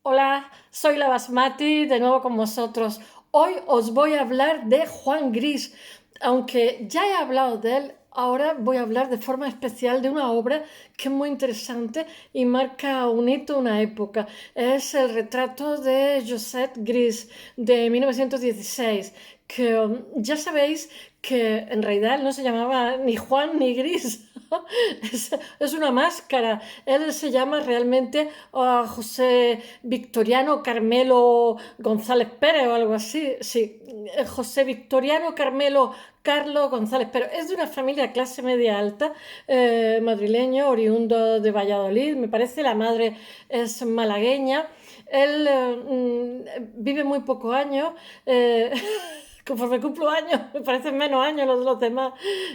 Hola, soy la Basmati, de nuevo con vosotros. Hoy os voy a hablar de Juan Gris. Aunque ya he hablado de él, ahora voy a hablar de forma especial de una obra que es muy interesante y marca un hito, una época. Es el retrato de Josette Gris de 1916, que ya sabéis que en realidad él no se llamaba ni Juan ni Gris. Es una máscara. Él se llama realmente José Victoriano Carmelo González Pérez o algo así. Sí, José Victoriano Carmelo Carlos González, pero es de una familia clase media alta, madrileño, oriundo de Valladolid. Me parece la madre es malagueña. Él vive muy pocos años. Eh, Conforme cumplo años, me parecen menos años los demás.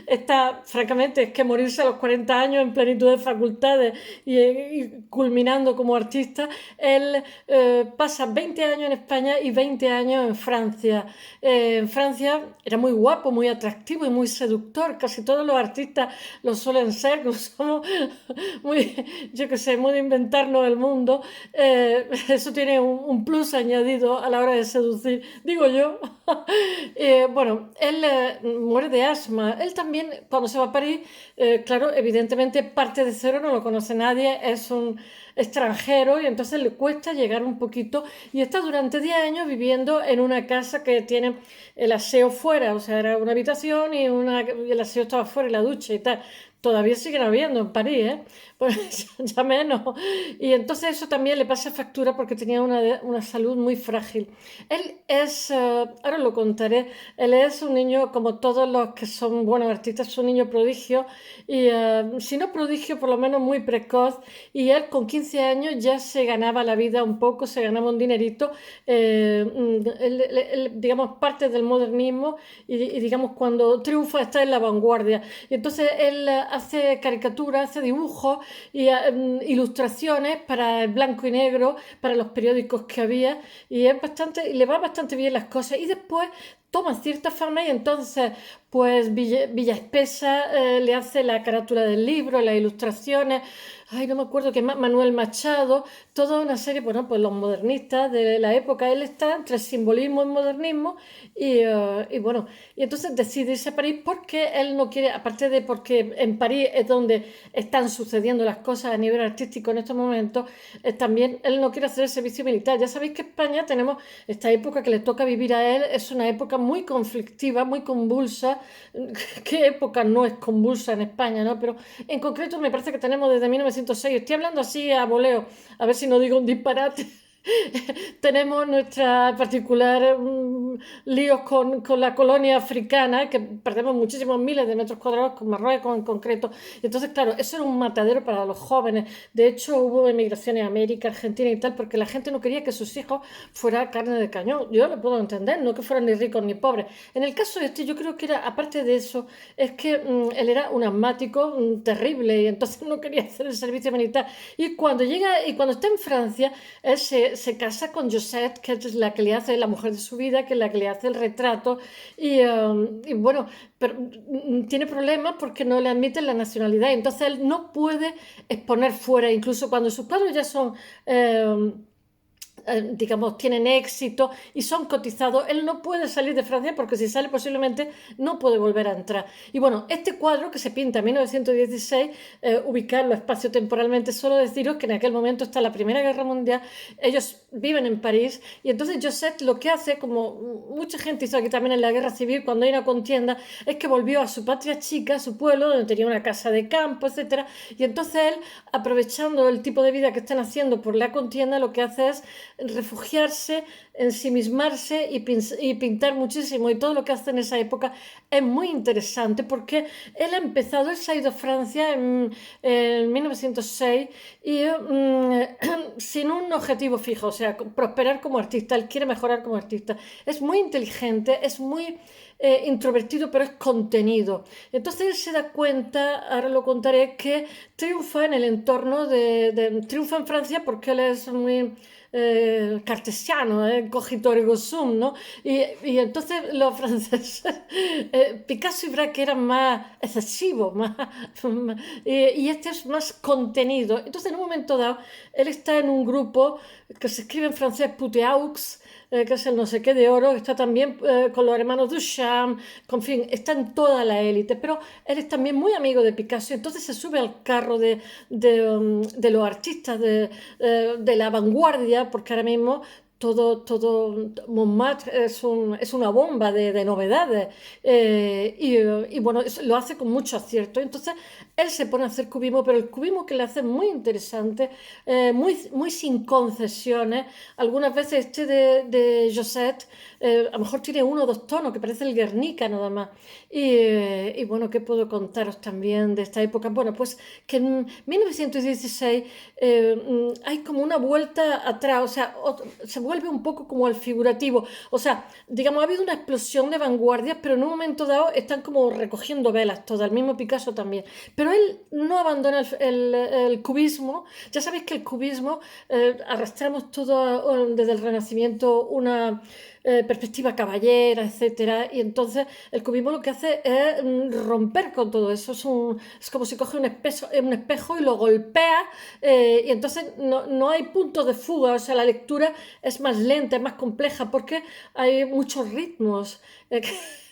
Está, francamente, es que morirse a los 40 años en plenitud de facultades y culminando como artista, él pasa 20 años en España y 20 años en Francia. En Francia era muy guapo, muy atractivo y muy seductor. Casi todos los artistas lo suelen ser, que somos muy, yo qué sé, muy de inventarnos el mundo. Eso tiene un plus añadido a la hora de seducir, digo yo. Bueno, él muere de asma. Él también, cuando se va a París, claro, evidentemente parte de cero, no lo conoce nadie, es un extranjero y entonces le cuesta llegar un poquito y está durante 10 años viviendo en una casa que tiene el aseo fuera, o sea, era una habitación y el aseo estaba fuera y la ducha y tal. Todavía siguen habiendo en París, ¿eh? Pues ya menos. Y entonces eso también le pasa factura porque tenía una salud muy frágil. Él es, ahora lo contaré, él es un niño como todos los que son buenos artistas, es un niño prodigio y si no prodigio, por lo menos muy precoz. Y él con 15 años ya se ganaba la vida un poco, se ganaba un dinerito, digamos, parte del modernismo y digamos cuando triunfa está en la vanguardia. Y entonces él hace caricaturas, hace dibujos y ilustraciones para el blanco y negro, para los periódicos que había y es bastante, le va bastante bien las cosas y después toma cierta fama y entonces pues Villa Espesa le hace la carátula del libro, las ilustraciones, ay no me acuerdo que más, Manuel Machado, toda una serie, bueno pues los modernistas de la época, él está entre simbolismo y modernismo y bueno, y entonces decide irse a París porque él no quiere, aparte de porque en París es donde están sucediendo las cosas a nivel artístico en estos momentos, también él no quiere hacer el servicio militar. Ya sabéis que España tenemos esta época que le toca vivir a él, es una época muy conflictiva, muy convulsa. ¿Qué época no es convulsa en España, no? Pero en concreto me parece que tenemos desde 1906, estoy hablando así a voleo, a ver si no digo un disparate. Tenemos nuestra particular líos con la colonia africana, que perdemos muchísimos miles de metros cuadrados con Marruecos en concreto. Y entonces, claro, eso era un matadero para los jóvenes. De hecho, hubo emigraciones a América, Argentina y tal, porque la gente no quería que sus hijos fueran carne de cañón. Yo lo puedo entender, no que fueran ni ricos ni pobres. En el caso de este, yo creo que era, aparte de eso, es que él era un asmático terrible y entonces no quería hacer el servicio militar. Y cuando llega, y cuando está en Francia, él se casa con Josette, que es la que le hace la mujer de su vida, que es la que le hace el retrato. Y bueno, pero tiene problemas porque no le admiten la nacionalidad. Entonces él no puede exponer fuera, incluso cuando sus padres ya son... digamos, tienen éxito y son cotizados, él no puede salir de Francia porque si sale posiblemente no puede volver a entrar. Y bueno, este cuadro que se pinta en 1916, ubicarlo espacio-temporalmente, solo deciros que en aquel momento está la Primera Guerra Mundial, ellos viven en París y entonces Josette lo que hace, como mucha gente hizo aquí también en la Guerra Civil cuando hay una contienda, es que volvió a su patria chica, a su pueblo, donde tenía una casa de campo, etcétera. Y entonces él, aprovechando el tipo de vida que están haciendo por la contienda, lo que hace es refugiarse, ensimismarse y pintar muchísimo. Y todo lo que hace en esa época es muy interesante porque él ha empezado, él se ha ido a Francia en 1906 y sin un objetivo fijo, o sea, prosperar como artista, él quiere mejorar como artista. Es muy inteligente, es muy introvertido, pero es contenido. Entonces él se da cuenta, ahora lo contaré, que triunfa en el entorno triunfa en Francia porque él es muy cartesiano, cogito ergo sum, ¿no? Y entonces los franceses, Picasso y Braque eran más excesivos, y este es más contenido. Entonces en un momento dado, él está en un grupo que se escribe en francés Puteaux, que es el no sé qué de oro, está también con los hermanos Duchamp, en fin, está en toda la élite, pero él es también muy amigo de Picasso, entonces se sube al carro de los artistas de la vanguardia, porque ahora mismo todo Montmartre es una bomba de novedades y bueno, lo hace con mucho acierto. Entonces él se pone a hacer cubismo, pero el cubismo que le hace es muy interesante, muy sin concesiones. Algunas veces de Josette a lo mejor tiene uno o dos tonos, que parece el Guernica nada más. Y bueno, ¿qué puedo contaros también de esta época? Bueno, pues que en 1916 hay como una vuelta atrás, o sea, se vuelve un poco como al figurativo. O sea, digamos, ha habido una explosión de vanguardias, pero en un momento dado están como recogiendo velas todas, el mismo Picasso también. Pero él no abandona el cubismo. Ya sabéis que el cubismo arrastramos todo desde el Renacimiento una perspectiva caballera, etcétera, y entonces el cubismo lo que hace es romper con todo eso, es como si coge un espejo y lo golpea y entonces no hay puntos de fuga, o sea, la lectura es más lenta, es más compleja porque hay muchos ritmos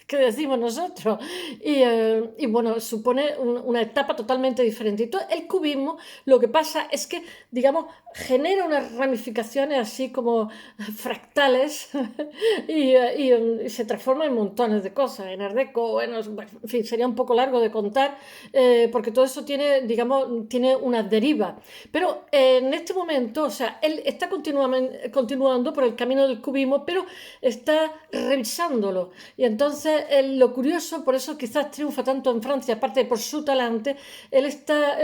que decimos nosotros y bueno, supone una etapa totalmente diferente. Y todo el cubismo lo que pasa es que, digamos, genera unas ramificaciones así como fractales y se transforma en montones de cosas, en Art Deco, bueno, en fin, sería un poco largo de contar porque todo eso tiene, digamos, tiene una deriva. Pero en este momento, o sea, él está continuando por el camino del cubismo, pero está revisándolo. Y entonces lo curioso, por eso quizás triunfa tanto en Francia, aparte de por su talante, él está,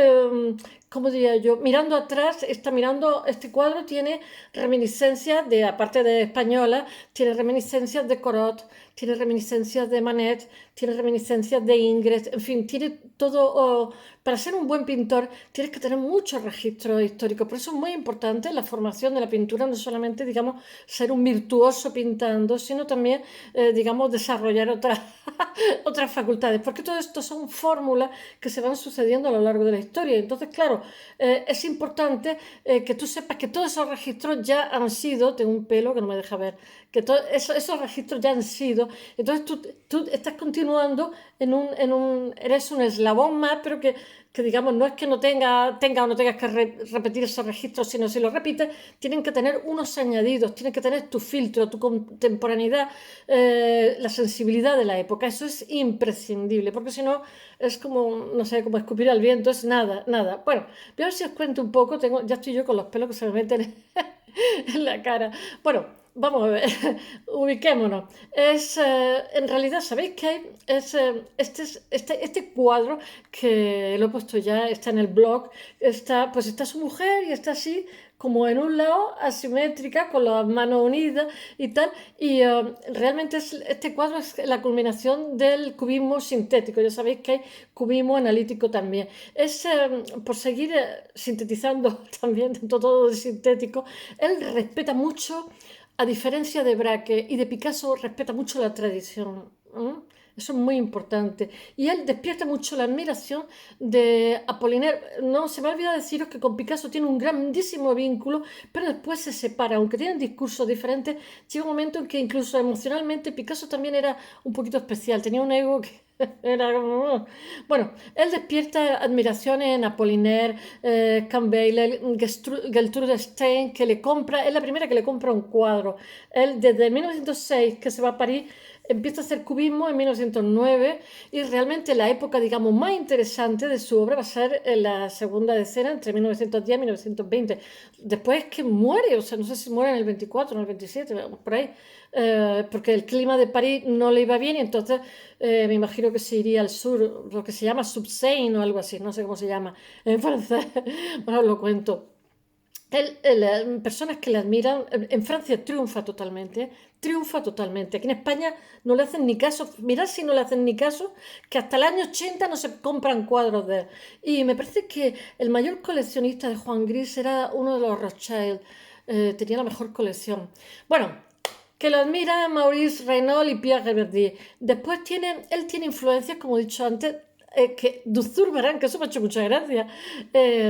¿cómo diría yo? Mirando atrás, está mirando, este cuadro tiene reminiscencias de, aparte de española, tiene reminiscencias de Corot, tiene reminiscencias de Manet, tiene reminiscencias de Ingres, en fin, tiene todo. Para ser un buen pintor tienes que tener muchos registros históricos, por eso es muy importante la formación de la pintura, no solamente, digamos, ser un virtuoso pintando, sino también, digamos, desarrollar otras facultades, porque todo esto son fórmulas que se van sucediendo a lo largo de la historia. Entonces, claro, es importante que tú sepas que todos esos registros ya han sido, tengo un pelo que no me deja ver, que esos registros ya han sido, entonces tú estás continuando eres un eslabón más, pero que digamos, no es que no tenga o no tengas que repetir esos registros, sino si los repites, tienen que tener unos añadidos, tienen que tener tu filtro, tu contemporaneidad, la sensibilidad de la época. Eso es imprescindible, porque si no, es como, no sé, como escupir al viento, es nada, nada. Bueno, voy a ver si os cuento un poco, ya estoy yo con los pelos que se me meten en la cara. Bueno, vamos a ver, ubiquémonos. En realidad, ¿sabéis qué hay? Este cuadro que lo he puesto ya, está en el blog, pues está su mujer y está así, como en un lado, asimétrica, con las manos unidas y tal. Y realmente este cuadro es la culminación del cubismo sintético. Ya sabéis que hay cubismo analítico también. Por seguir sintetizando también dentro todo de sintético, él respeta mucho, a diferencia de Braque y de Picasso, respeta mucho la tradición. Eso es muy importante. Y él despierta mucho la admiración de Apollinaire. No, se me ha olvidado deciros que con Picasso tiene un grandísimo vínculo, pero después se separa. Aunque tienen discursos diferentes, llega un momento en que incluso emocionalmente Picasso también era un poquito especial. Tenía un ego que era como. Bueno, él despierta admiraciones en Apollinaire, Campbell, Gertrude Stein, que le compra, es la primera que le compra un cuadro. Él desde 1906, que se va a París, empieza a hacer cubismo en 1909 y realmente la época, digamos, más interesante de su obra va a ser en la segunda decena, entre 1910 y 1920. Después es que muere, o sea, no sé si muere en el 24 o en el 27, por ahí, porque el clima de París no le iba bien y entonces me imagino que se iría al sur, lo que se llama Subseine o algo así, no sé cómo se llama en francés, bueno, os lo cuento. Personas que le admiran, en Francia triunfa totalmente. Aquí en España no le hacen ni caso, mirad si no le hacen ni caso, que hasta el año 80 no se compran cuadros de él. Y me parece que el mayor coleccionista de Juan Gris era uno de los Rothschild, tenía la mejor colección. Bueno, que lo admira Maurice Reynaud y Pierre Reverdy. Después él tiene influencias, como he dicho antes, que de Zurbarán, que eso me ha hecho mucha gracia.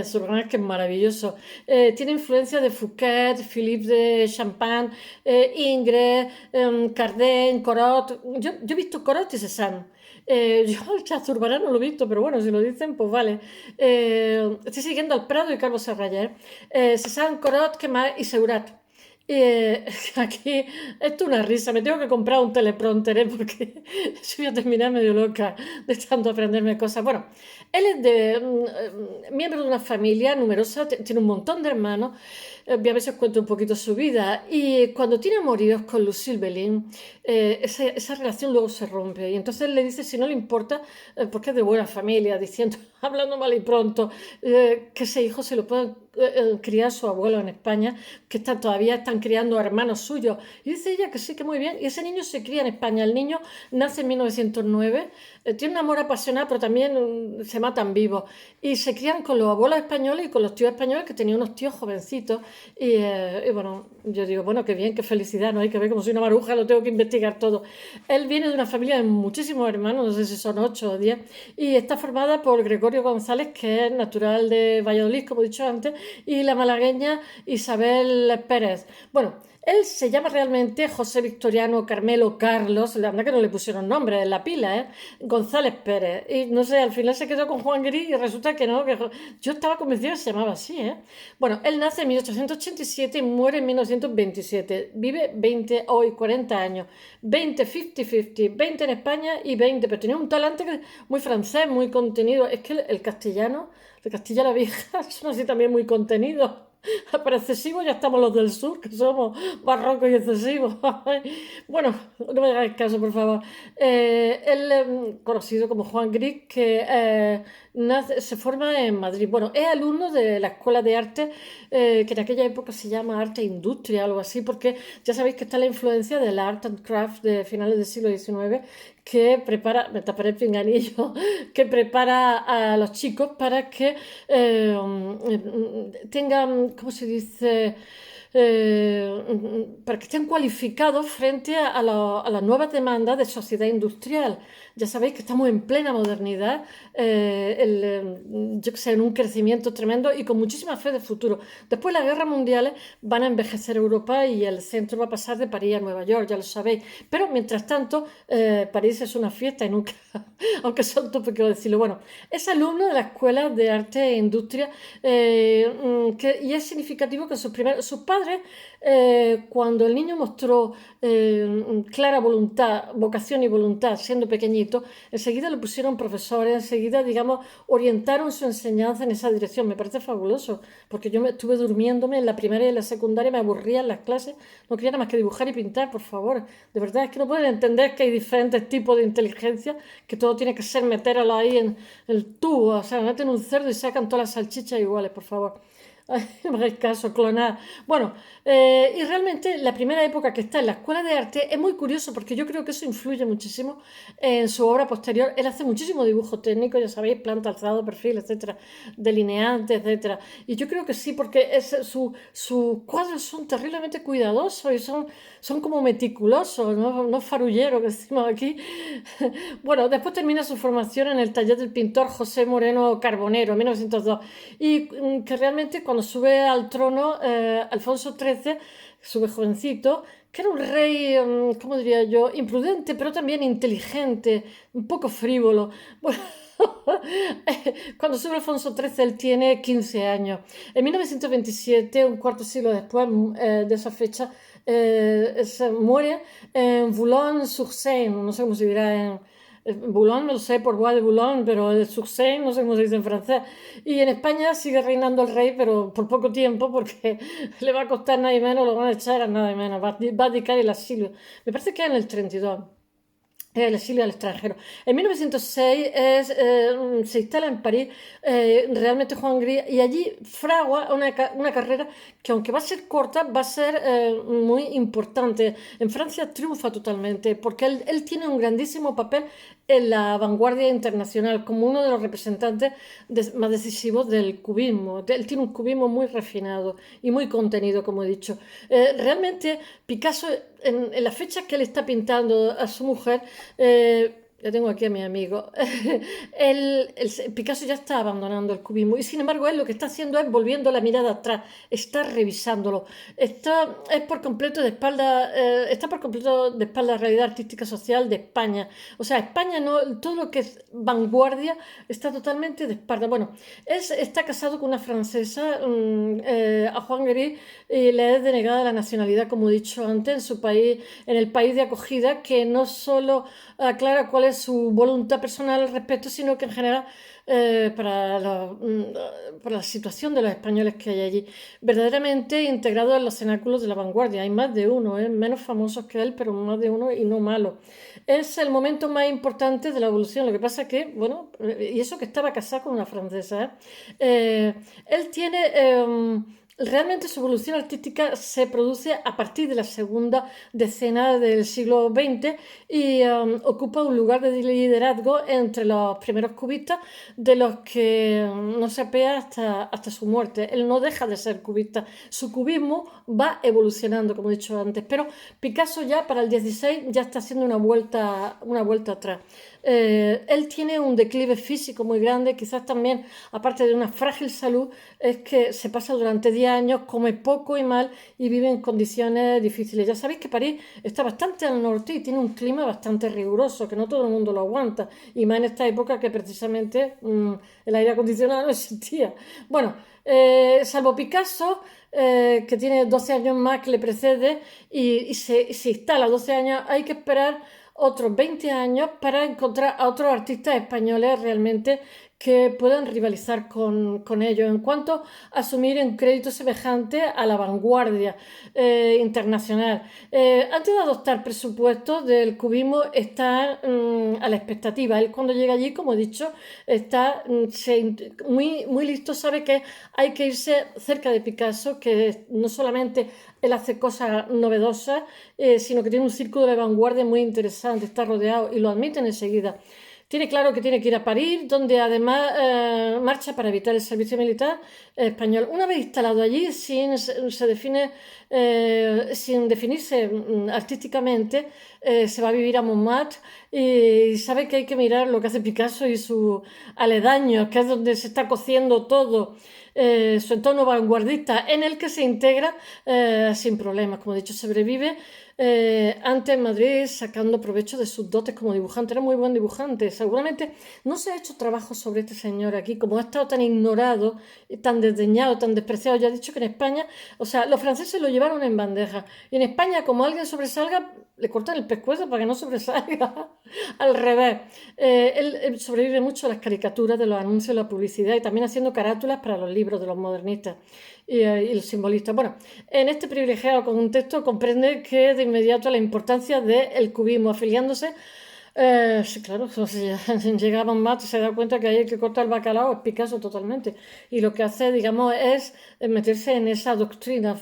Zurbarán es que es maravilloso. Tiene influencia de Fouquet, Philippe de Champagne, Ingres, Cardin, Corot. Yo he visto Corot y Cézanne. Yo ya Zurbarán no lo he visto, pero bueno, si lo dicen, pues vale. Estoy siguiendo al Prado y Calvo Serraller. Cézanne, Corot, ¿qué más? Y Seurat. Aquí, esto es una risa, me tengo que comprar un teleprompter, porque yo voy a terminar medio loca de tanto aprenderme cosas. Bueno, él es miembro de una familia numerosa, tiene un montón de hermanos, a veces cuento un poquito su vida, y cuando tiene amoríos con Lucille Bellin, esa relación luego se rompe, y entonces él le dice, si no le importa, porque es de buena familia, diciendo, hablando mal y pronto, que ese hijo se lo pueda criar su abuelo en España, que todavía están criando hermanos suyos. Y dice ella que sí, que muy bien. Y ese niño se cría en España. El niño nace en 1909, tiene un amor apasionado, pero también se matan vivos. Y se crían con los abuelos españoles y con los tíos españoles, que tenían unos tíos jovencitos. Y bueno, yo digo, bueno, qué bien, qué felicidad, no hay que ver como soy una maruja, lo tengo que investigar todo. Él viene de una familia de muchísimos hermanos, no sé si son 8 o 10, y está formada por Gregorio González, que es natural de Valladolid, como he dicho antes, y la malagueña Isabel Pérez. Bueno, él se llama realmente José Victoriano Carmelo Carlos, la verdad que no le pusieron nombre en la pila, González Pérez. Y no sé, al final se quedó con Juan Gris y resulta que no, que yo estaba convencida que se llamaba así, ¿eh? Bueno, él nace en 1887 y muere en 1927. Vive 20, hoy 40 años. 20, 50-50, 20 en España y 20, pero tenía un talante muy francés, muy contenido. Es que el castellano, de Castilla la Vieja, son así también muy contenidos. Para excesivos ya estamos los del sur, que somos barrocos y excesivos. Bueno, no me hagáis caso, por favor. Él, conocido como Juan Gris, que se forma en Madrid. Bueno, es alumno de la Escuela de Arte, que en aquella época se llama Arte e Industria, algo así, porque ya sabéis que está la influencia del Art and Craft de finales del siglo XIX, que prepara, me taparé el pinganillo, que prepara a los chicos para que tengan, ¿cómo se dice? Para que estén cualificados frente a las nuevas demandas de sociedad industrial. Ya sabéis que estamos en plena modernidad, yo que sé, en un crecimiento tremendo y con muchísima fe de futuro. Después de las guerras mundiales van a envejecer Europa y el centro va a pasar de París a Nueva York, ya lo sabéis. Pero mientras tanto, París es una fiesta y nunca, aunque son tópicos decirlo. Bueno, es alumno de la Escuela de Arte e Industria, y es significativo que sus padres, cuando el niño mostró clara voluntad, vocación y voluntad siendo pequeñito, enseguida le pusieron profesores, enseguida, digamos, orientaron su enseñanza en esa dirección. Me parece fabuloso, porque yo me estuve durmiéndome en la primaria y en la secundaria, me aburría en las clases, no quería nada más que dibujar y pintar, por favor. De verdad, es que no pueden entender que hay diferentes tipos de inteligencia, que todo tiene que ser meterlo ahí en el tubo, o sea, meten un cerdo y sacan todas las salchichas iguales, por favor. Ay, no me hagáis caso, clonar. Bueno, y realmente la primera época que está en la escuela de arte es muy curioso porque yo creo que eso influye muchísimo en su obra posterior. Él hace muchísimo dibujo técnico, ya sabéis, planta, alzado, perfil, etcétera, delineante, etcétera. Y yo creo que sí, porque sus cuadros son terriblemente cuidadosos y son como meticulosos, no, no farulleros que decimos aquí. Bueno, después termina su formación en el taller del pintor José Moreno Carbonero en 1902 y que realmente cuando sube al trono Alfonso XIII, sube jovencito, que era un rey, ¿cómo diría yo?, imprudente, pero también inteligente, un poco frívolo. Bueno, cuando sube Alfonso XIII, él tiene 15 años. En 1927, un cuarto siglo después de esa fecha, se muere en Boulogne-sur-Seine, no sé cómo se dirá en Boulogne, no lo sé, por Bois de Boulogne, pero el Sur-Seine, no sé cómo se dice en francés. Y en España sigue reinando el rey, pero por poco tiempo, porque le va a costar nada y menos, lo van a echar a nada y menos. Va a dedicar el exilio. Me parece que es en el 32. El exilio al extranjero. En 1906 se instala en París realmente Juan Gris y allí fragua una carrera que aunque va a ser corta, va a ser muy importante. En Francia triunfa totalmente porque él tiene un grandísimo papel en la vanguardia internacional como uno de los representantes más decisivos del cubismo. Él tiene un cubismo muy refinado y muy contenido, como he dicho. Realmente Picasso, en la fecha que él está pintando a su mujer, Ya tengo aquí a mi amigo. Picasso ya está abandonando el cubismo y sin embargo él lo que está haciendo es volviendo la mirada atrás, está revisándolo, está por completo de espalda a la realidad artística social de España. O sea, España no, todo lo que es vanguardia está totalmente de espalda. Bueno, está casado con una francesa, a Juan Gris, y le es denegada la nacionalidad, como he dicho antes, en su país, en el país de acogida, que no solo aclara cuál es su voluntad personal al respecto, sino que en general para la situación de los españoles que hay allí, verdaderamente integrados en los cenáculos de la vanguardia. Hay más de uno, menos famosos que él, pero más de uno y no malo. Es el momento más importante de la evolución. Lo que pasa que, bueno, y eso que estaba casado con una francesa, él tiene... realmente su evolución artística se produce a partir de la segunda decena del siglo XX y ocupa un lugar de liderazgo entre los primeros cubistas de los que no se apea hasta su muerte. Él no deja de ser cubista. Su cubismo va evolucionando, como he dicho antes, pero Picasso ya para el 16 ya está haciendo una vuelta atrás. Él tiene un declive físico muy grande, quizás también, aparte de una frágil salud, es que se pasa durante 10 años, come poco y mal y vive en condiciones difíciles. Ya sabéis que París está bastante al norte y tiene un clima bastante riguroso, que no todo el mundo lo aguanta, y más en esta época que precisamente el aire acondicionado no existía. Bueno, salvo Picasso, que tiene 12 años más que le precede y se instala 12 años, hay que esperar otros 20 años para encontrar a otros artistas españoles realmente que puedan rivalizar con ellos en cuanto a asumir un crédito semejante a la vanguardia internacional. Antes de adoptar presupuestos del cubismo está a la expectativa. Él cuando llega allí, como he dicho, está muy listo, sabe que hay que irse cerca de Picasso, que no solamente él hace cosas novedosas, sino que tiene un círculo de vanguardia muy interesante, está rodeado y lo admiten enseguida. Tiene claro que tiene que ir a París, donde además marcha para evitar el servicio militar español. Una vez instalado allí, sin definirse artísticamente, se va a vivir a Montmartre y sabe que hay que mirar lo que hace Picasso y sus aledaños, que es donde se está cociendo todo. Su entorno vanguardista en el que se integra sin problemas. Como he dicho, sobrevive antes en Madrid sacando provecho de sus dotes como dibujante. Era muy buen dibujante. Seguramente no se ha hecho trabajo sobre este señor aquí, como ha estado tan ignorado, tan desdeñado, tan despreciado. Ya he dicho que en España, o sea, los franceses lo llevaron en bandeja. Y en España, como alguien sobresalga, le cortan el pescuezo para que no sobresalga. Al revés. Él sobrevive mucho a las caricaturas de los anuncios, la publicidad y también haciendo carátulas para los libros de los modernistas y los simbolistas. Bueno, en este privilegiado contexto comprende que de inmediato la importancia del cubismo, afiliándose. Sí, claro, si llegaba un mate se da cuenta que hay que cortar el bacalao, es Picasso totalmente. Y lo que hace, digamos, es meterse en esa doctrina.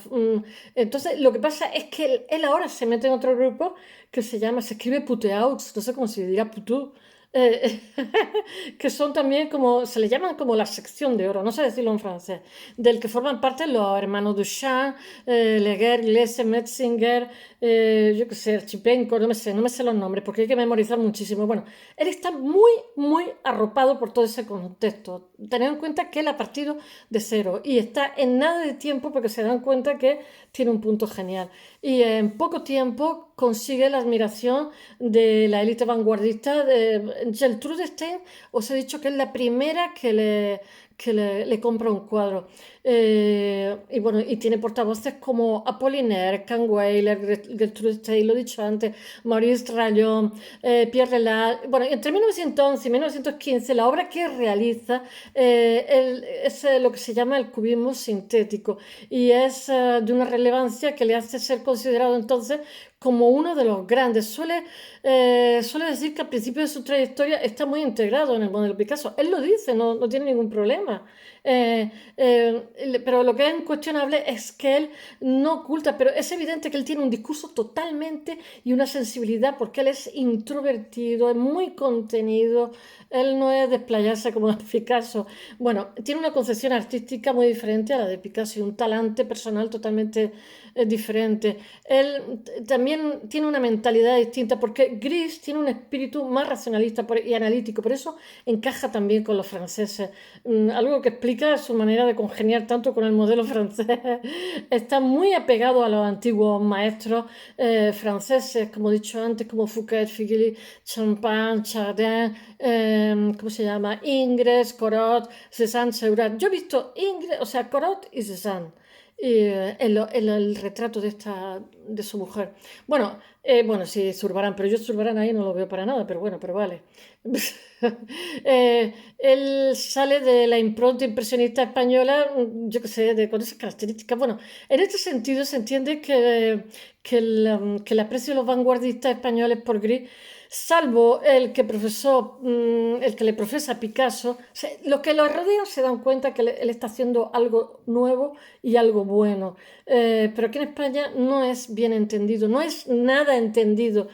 Entonces, lo que pasa es que él ahora se mete en otro grupo que se escribe puteouts, no sé cómo se dirá putú, eh, que son también como, se le llaman como la sección de oro, no sé decirlo en francés, del que forman parte los hermanos Duchamp, Leguer, Glesse, Metzinger, yo qué sé, Chipenko, no me sé los nombres porque hay que memorizar muchísimo. Bueno, él está muy arropado por todo ese contexto. Tened en cuenta que él ha partido de cero y está en nada de tiempo porque se dan cuenta que tiene un punto genial. Y en poco tiempo consigue la admiración de la élite vanguardista. Gertrude Stein, os he dicho que es la primera que le compra un cuadro. Y bueno, y tiene portavoces como Apollinaire, Kant Weiler, Gertrude Stein, lo he dicho antes, Maurice Rayon, Pierre Relal. Bueno, entre 1911 y 1915 la obra que realiza es lo que se llama el cubismo sintético y es de una relevancia que le hace ser considerado entonces como uno de los grandes. Suele decir que al principio de su trayectoria está muy integrado en el modelo Picasso. Él lo dice, no tiene ningún problema. Pero lo que es incuestionable es que él no oculta, pero es evidente que él tiene un discurso totalmente y una sensibilidad, porque él es introvertido, es muy contenido, él no es desplayarse como Picasso. Bueno, tiene una concepción artística muy diferente a la de Picasso y un talante personal totalmente diferente. Él también tiene una mentalidad distinta porque Gris tiene un espíritu más racionalista y analítico, por eso encaja también con los franceses. Algo que explica su manera de congeniar tanto con el modelo francés. Está muy apegado a los antiguos maestros franceses, como he dicho antes, como Fouquet, Figeli, Champagne, Chardin, ¿cómo se llama? Ingres, Corot, Cézanne, Seurat. Yo he visto Ingres, o sea, Corot y Cézanne el retrato de su mujer. Bueno, sí, Zurbarán, pero yo Zurbarán ahí no lo veo para nada, pero bueno, pero vale. Él sale de la impronta impresionista española, yo qué sé, con esas características. Bueno, en este sentido se entiende que el aprecio de los vanguardistas españoles por Gris, salvo el que le profesa Picasso, los que lo rodean se dan cuenta que él está haciendo algo nuevo y algo bueno. Pero aquí en España no es bien entendido, no es nada entendido.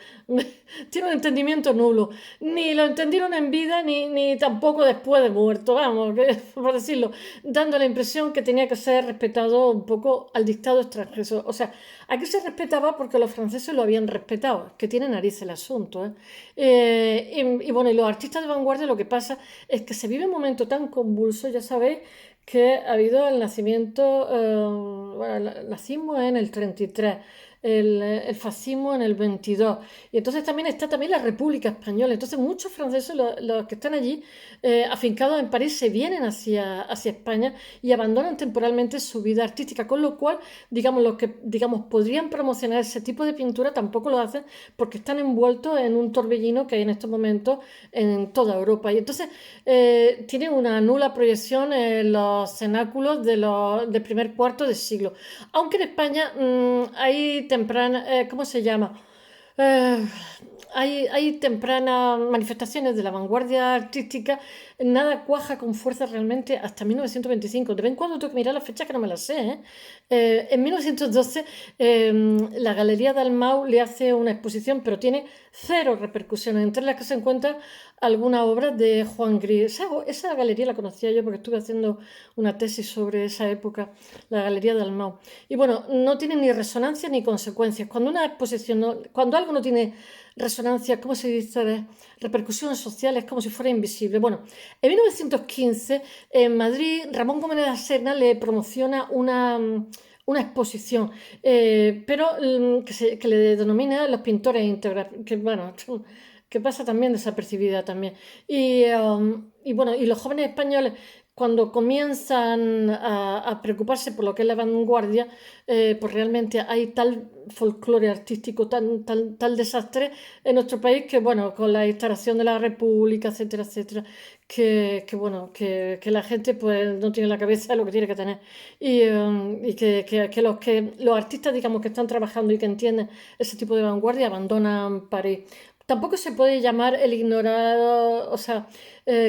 Tiene un entendimiento nulo. Ni lo entendieron en vida, ni tampoco después de muerto, vamos, por decirlo, dando la impresión que tenía que ser respetado un poco al dictado extranjero. O sea, aquí se respetaba porque los franceses lo habían respetado, que tiene nariz el asunto. Bueno, y los artistas de vanguardia lo que pasa es que se vive un momento tan convulso, ya sabéis, que ha habido el nacimiento, bueno, el nazismo en el 33, el fascismo en el 22, y entonces también está también la República Española. Entonces muchos franceses, los que están allí afincados en París, se vienen hacia España y abandonan temporalmente su vida artística, con lo cual, digamos, los que podrían promocionar ese tipo de pintura tampoco lo hacen porque están envueltos en un torbellino que hay en estos momentos en toda Europa. Y entonces tienen una nula proyección en los cenáculos del primer cuarto de siglo. Aunque en España hay temprana, ¿cómo se llama? Eh, hay tempranas manifestaciones de la vanguardia artística, nada cuaja con fuerza realmente hasta 1925. De vez en cuando tengo que mirar la fecha que no me la sé. En 1912 la Galería Dalmau le hace una exposición, pero tiene cero repercusiones, entre las que se encuentran algunas obras de Juan Gris. Esa galería la conocía yo porque estuve haciendo una tesis sobre esa época, la Galería Dalmau. Y bueno, no tiene ni resonancia ni consecuencias. Cuando una exposición, cuando algo no tiene resonancia, ¿cómo se dice? Repercusiones sociales, como si fuera invisible. Bueno, en 1915, en Madrid, Ramón Gómez de la Serna le promociona una exposición, pero que le denomina Los Pintores Íntegros, que bueno, que pasa también desapercibida también. Y bueno, y los jóvenes españoles, cuando comienzan a preocuparse por lo que es la vanguardia, pues realmente hay tal folclore artístico, tal desastre en nuestro país que, bueno, con la instalación de la República, etcétera, etcétera, bueno, que la gente pues no tiene la cabeza lo que tiene que tener. Y los artistas, digamos, que están trabajando y que entienden ese tipo de vanguardia abandonan París. Tampoco se puede llamar el ignorado, o sea,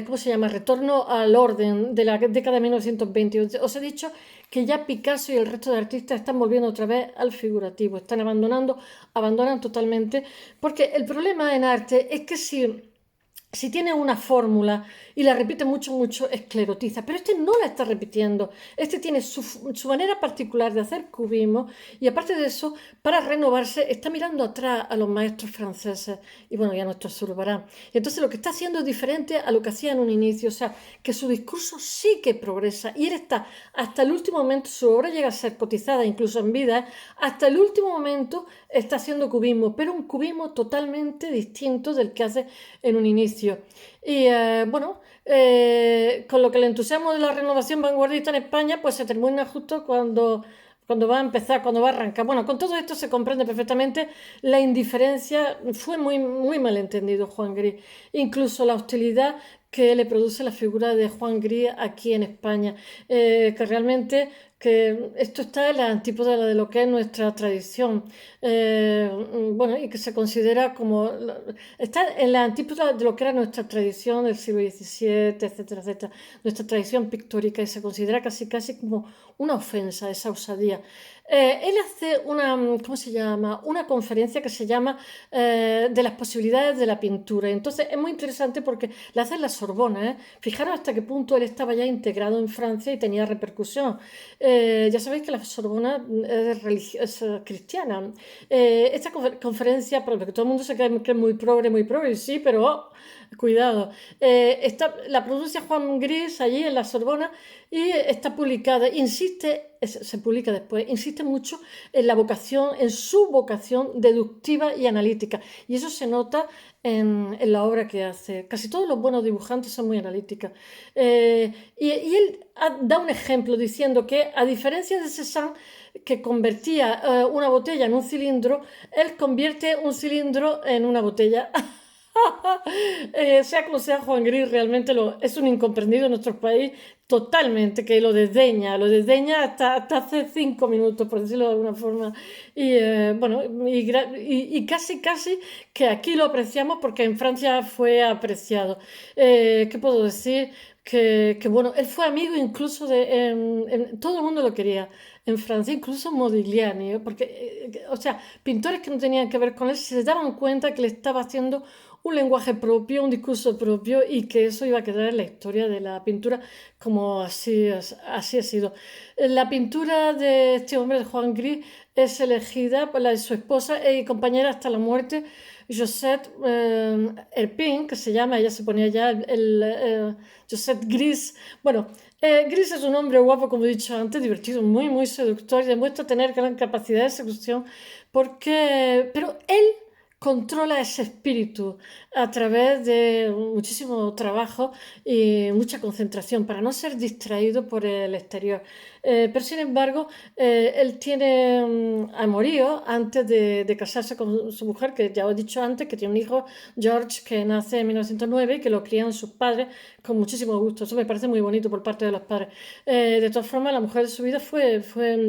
¿cómo se llama? Retorno al orden de la década de 1920. Os he dicho que ya Picasso y el resto de artistas están volviendo otra vez al figurativo, están abandonan totalmente, porque el problema en arte es que si tiene una fórmula y la repite mucho, mucho, esclerotiza. Pero este no la está repitiendo. Este tiene su manera particular de hacer cubismo y aparte de eso, para renovarse, está mirando atrás a los maestros franceses y bueno, ya nuestro Zurbarán. Y entonces lo que está haciendo es diferente a lo que hacía en un inicio. O sea, que su discurso sí que progresa y él está hasta el último momento, su obra llega a ser cotizada incluso en vida, hasta el último momento está haciendo cubismo, pero un cubismo totalmente distinto del que hace en un inicio. Y bueno, con lo que el entusiasmo de la renovación vanguardista en España, pues se termina justo cuando va a empezar, cuando va a arrancar. Bueno, con todo esto se comprende perfectamente la indiferencia, fue muy, muy mal entendido Juan Gris, incluso la hostilidad que le produce la figura de Juan Gris aquí en España, que realmente que esto está en la antípoda de lo que es nuestra tradición. Bueno, y que se considera como, está en la antípoda de lo que era nuestra tradición del siglo XVII, etcétera, etcétera, nuestra tradición pictórica, y se considera casi, casi como una ofensa esa osadía. Él hace una, ¿cómo se llama? Una conferencia que se llama de las posibilidades de la pintura. Entonces es muy interesante porque la hace en la Sorbona, ¿eh? Fijaros hasta qué punto él estaba ya integrado en Francia y tenía repercusión. Ya sabéis que la Sorbona es cristiana. Esta conferencia, porque todo el mundo se cree que es muy progre, sí, pero cuidado. La produce Juan Gris allí en la Sorbona y está publicada, se publica después, insiste mucho en la vocación, en su vocación deductiva y analítica. Y eso se nota en la obra que hace. Casi todos los buenos dibujantes son muy analíticas. Y él da un ejemplo diciendo que, a diferencia de Cézanne, que convertía una botella en un cilindro, él convierte un cilindro en una botella. Sea como sea, Juan Gris realmente es un incomprendido en nuestro país totalmente, que lo desdeña hasta hace 5 minutos, por decirlo de alguna forma. Y bueno, y casi, casi que aquí lo apreciamos porque en Francia fue apreciado. ¿Qué puedo decir? Que bueno, él fue amigo incluso todo el mundo lo quería en Francia, incluso Modigliani, ¿eh? Porque, o sea, pintores que no tenían que ver con él se daban cuenta que le estaba haciendo un lenguaje propio, un discurso propio, y que eso iba a quedar en la historia de la pintura como así ha sido. La pintura de este hombre, de Juan Gris, es elegida por la de su esposa y compañera hasta la muerte, Josette Herpin, que se llama, ella se ponía ya Josette Gris. Bueno, Gris es un hombre guapo, como he dicho antes, divertido, muy seductor, y demuestra tener gran capacidad de seducción, pero él controla ese espíritu a través de muchísimo trabajo y mucha concentración para no ser distraído por el exterior. Pero sin embargo, él tiene amorío antes de casarse con su mujer, que ya os he dicho antes, que tiene un hijo, George, que nace en 1909 y que lo crían sus padres con muchísimo gusto. Eso me parece muy bonito por parte de los padres. De todas formas, la mujer de su vida fue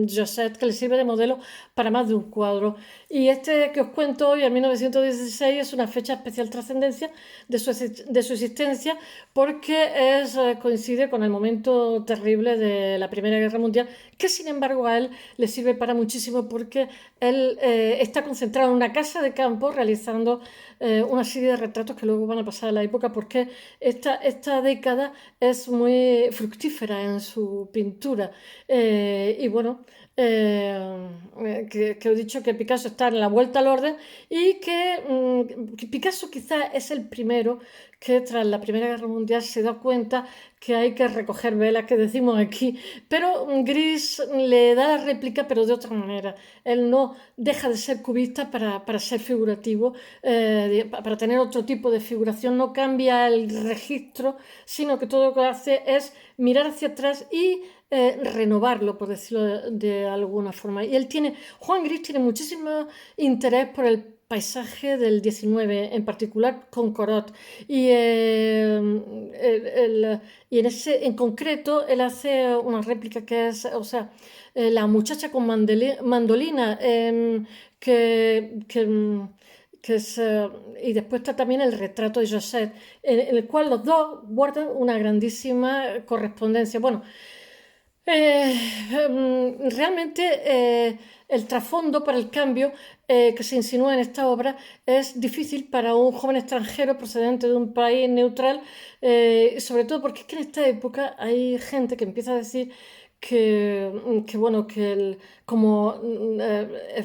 Josette, que le sirve de modelo para más de un cuadro. Y este que os cuento hoy, en 1916, es una fecha de especial trascendencia de su existencia porque coincide con el momento terrible de la Primera Guerra Mundial, que sin embargo a él le sirve para muchísimo porque él está concentrado en una casa de campo realizando una serie de retratos que luego van a pasar a la época, porque esta década es muy fructífera en su pintura. Y bueno, que he dicho que Picasso está en la vuelta al orden y que Picasso quizás es el primero que tras la Primera Guerra Mundial se da cuenta que hay que recoger velas, que decimos aquí, pero Gris le da la réplica, pero de otra manera. Él no deja de ser cubista para ser figurativo, para tener otro tipo de figuración, no cambia el registro, sino que todo lo que hace es mirar hacia atrás y renovarlo, por decirlo de alguna forma. Juan Gris tiene muchísimo interés por el paisaje del 19, en particular con Corot. Y en concreto, él hace una réplica que es, o sea, la muchacha con mandolina, que es, y después está también el retrato de Josette, en el cual los dos guardan una grandísima correspondencia. Bueno, realmente el trasfondo para el cambio que se insinúa en esta obra es difícil para un joven extranjero procedente de un país neutral, sobre todo porque es que en esta época hay gente que empieza a decir bueno, como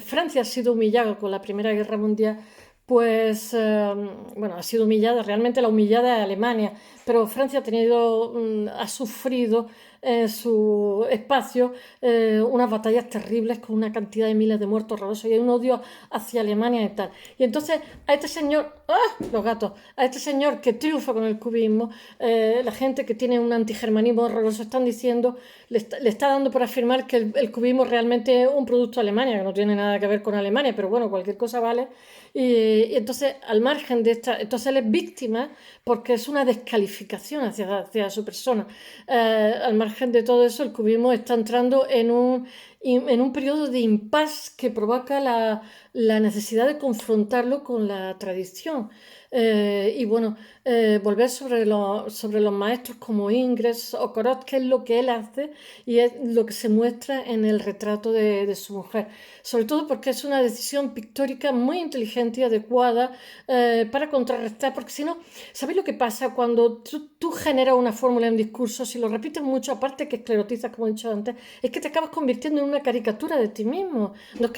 Francia ha sido humillada con la Primera Guerra Mundial, pues bueno, ha sido humillada, realmente la humillada es Alemania, pero Francia ha sufrido en su espacio unas batallas terribles con una cantidad de miles de muertos horrorosos, y hay un odio hacia Alemania y tal. Y entonces a este señor, los gatos, a este señor que triunfa con el cubismo, la gente que tiene un antigermanismo horroroso están diciendo, le está dando por afirmar que el cubismo realmente es un producto de Alemania, que no tiene nada que ver con Alemania, pero bueno, cualquier cosa vale. Y entonces, al margen de entonces él es víctima porque es una descalificación hacia su persona. Al margen margen de todo eso, el cubismo está entrando en un periodo de impasse que provoca la necesidad de confrontarlo con la tradición. Y bueno, volver sobre los maestros como Ingres o Corot, que es lo que él hace y es lo que se muestra en el retrato de su mujer. Sobre todo porque es una decisión pictórica muy inteligente y adecuada para contrarrestar, porque si no, ¿sabéis lo que pasa cuando tú generas una fórmula en discurso? Si lo repites mucho, aparte que esclerotizas, como he dicho antes, es que te acabas convirtiendo en una caricatura de ti mismo. No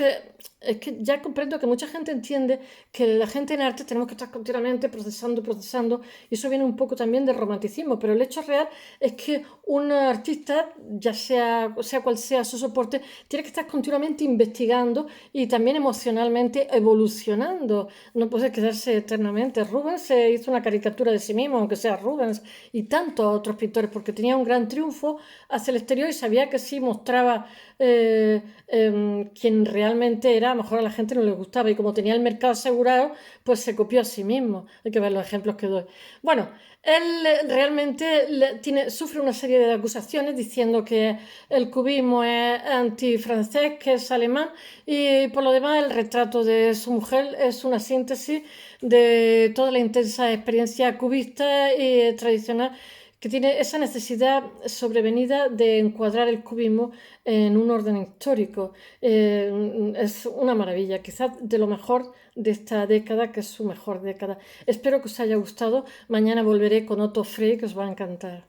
es que ya comprendo que mucha gente entiende que la gente en arte tenemos que estar continuamente procesando, y eso viene un poco también del romanticismo, pero el hecho real es que un artista, ya sea cual sea su soporte, tiene que estar continuamente investigando y también emocionalmente evolucionando. No puede quedarse eternamente. Rubens se hizo una caricatura de sí mismo, aunque sea Rubens, y tantos otros pintores, porque tenía un gran triunfo hacia el exterior y sabía que si mostraba quien realmente era, a lo mejor a la gente no le gustaba, y como tenía el mercado asegurado, pues se copió a sí mismo. Hay que ver los ejemplos que doy. Bueno, él realmente sufre una serie de acusaciones diciendo que el cubismo es antifrancés, que es alemán, y por lo demás el retrato de su mujer es una síntesis de toda la intensa experiencia cubista y tradicional, que tiene esa necesidad sobrevenida de encuadrar el cubismo en un orden histórico. Es una maravilla, quizás de lo mejor de esta década, que es su mejor década. Espero que os haya gustado. Mañana volveré con Otto Frey, que os va a encantar.